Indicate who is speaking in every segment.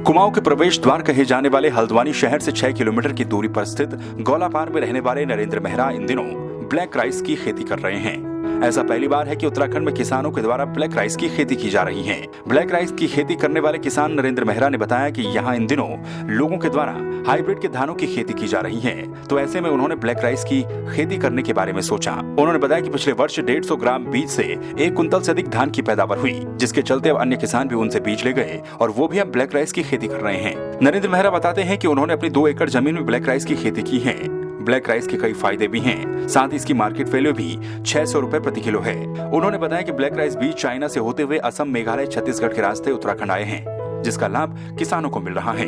Speaker 1: कुमाऊं के प्रवेश द्वार कहे जाने वाले हल्द्वानी शहर से 6 किलोमीटर की दूरी पर स्थित गौलापार में रहने वाले नरेंद्र मेहरा इन दिनों ब्लैक राइस की खेती कर रहे हैं। ऐसा पहली बार है कि उत्तराखंड में किसानों के द्वारा ब्लैक राइस की खेती की जा रही है। ब्लैक राइस की खेती करने वाले किसान नरेंद्र मेहरा ने बताया कि यहाँ इन दिनों लोगों के द्वारा हाइब्रिड के धानों की खेती की जा रही है, तो ऐसे में उन्होंने ब्लैक राइस की खेती करने के बारे में सोचा। उन्होंने बताया कि पिछले वर्ष 150 ग्राम बीज से 1 कुंतल से अधिक धान की पैदावार हुई, जिसके चलते अब अन्य किसान भी उनसे बीज ले गए और वो भी अब ब्लैक राइस की खेती कर रहे हैं। नरेंद्र मेहरा बताते हैं कि उन्होंने अपनी 2 एकड़ जमीन में ब्लैक राइस की खेती की है। ब्लैक राइस के कई फायदे भी हैं, साथ ही इसकी मार्केट वैल्यू भी 600 रुपए प्रति किलो है। उन्होंने बताया कि ब्लैक राइस बीज चाइना से होते हुए असम, मेघालय, छत्तीसगढ़ के रास्ते उत्तराखंड आए हैं, जिसका लाभ किसानों को मिल रहा है।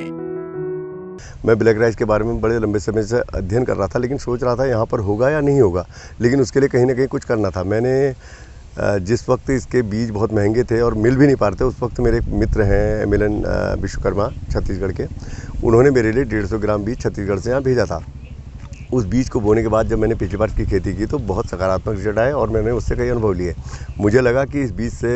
Speaker 2: मैं ब्लैक राइस के बारे में बड़े लंबे समय से अध्ययन कर रहा था, लेकिन सोच रहा था यहाँ पर होगा या नहीं होगा, लेकिन उसके लिए कहीं ना कहीं कुछ करना था। मैंने जिस वक्त इसके बीज बहुत महंगे थे और मिल भी नहीं पा रहे थे, उस वक्त मेरे एक मित्र हैं मिलन विश्वकर्मा छत्तीसगढ़ के, उन्होंने मेरे लिए 150 ग्राम बीज छत्तीसगढ़ से यहाँ भेजा था। उस बीज को बोने के बाद जब मैंने पिछली बार की खेती की तो बहुत सकारात्मक रिजल्ट आए और मैंने उससे कई अनुभव लिए। मुझे लगा कि इस बीज से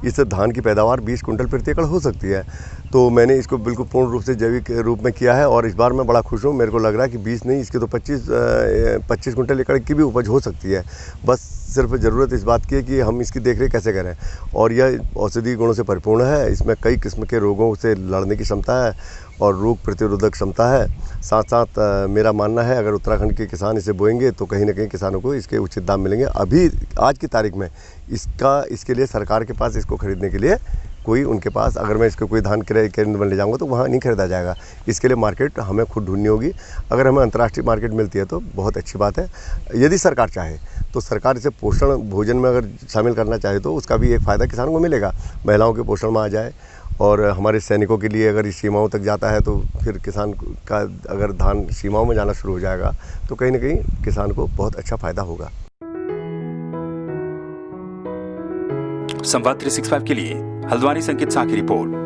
Speaker 2: इस धान की पैदावार 20 कुंटल प्रति एकड़ हो सकती है, तो मैंने इसको बिल्कुल पूर्ण रूप से जैविक रूप में किया है और इस बार मैं बड़ा खुश हूँ। मेरे को लग रहा है कि 20 नहीं, इसके तो 25 कुंटल एकड़ की भी उपज हो सकती है। बस सिर्फ ज़रूरत इस बात की है कि हम इसकी देखरेख कैसे करें, और यह औषधीय गुणों से परिपूर्ण है। इसमें कई किस्म के रोगों से लड़ने की क्षमता है और रोग प्रतिरोधक क्षमता है। साथ साथ मेरा मानना है अगर उत्तराखंड के किसान इसे बोएंगे तो कहीं ना कहीं किसानों को इसके उचित दाम मिलेंगे। अभी आज की तारीख में इसके लिए सरकार के पास इसको खरीदने के लिए कोई उनके पास, अगर मैं इसको कोई धान क्रय केंद्र में ले जाऊंगा तो वहाँ नहीं खरीदा जाएगा। इसके लिए मार्केट हमें खुद ढूंढनी होगी। अगर हमें अंतर्राष्ट्रीय मार्केट मिलती है तो बहुत अच्छी बात है। यदि सरकार चाहे तो सरकार इसे पोषण भोजन में अगर शामिल करना चाहे तो उसका भी एक फ़ायदा किसानों को मिलेगा। महिलाओं के पोषण में आ जाए और हमारे सैनिकों के लिए अगर इस सीमाओं तक जाता है तो फिर किसान का अगर धान सीमाओं में जाना शुरू हो जाएगा तो कहीं ना कहीं किसान को बहुत अच्छा फ़ायदा होगा।
Speaker 1: संवाद 365 के लिए हल्द्वानी से अंकित शाह की रिपोर्ट।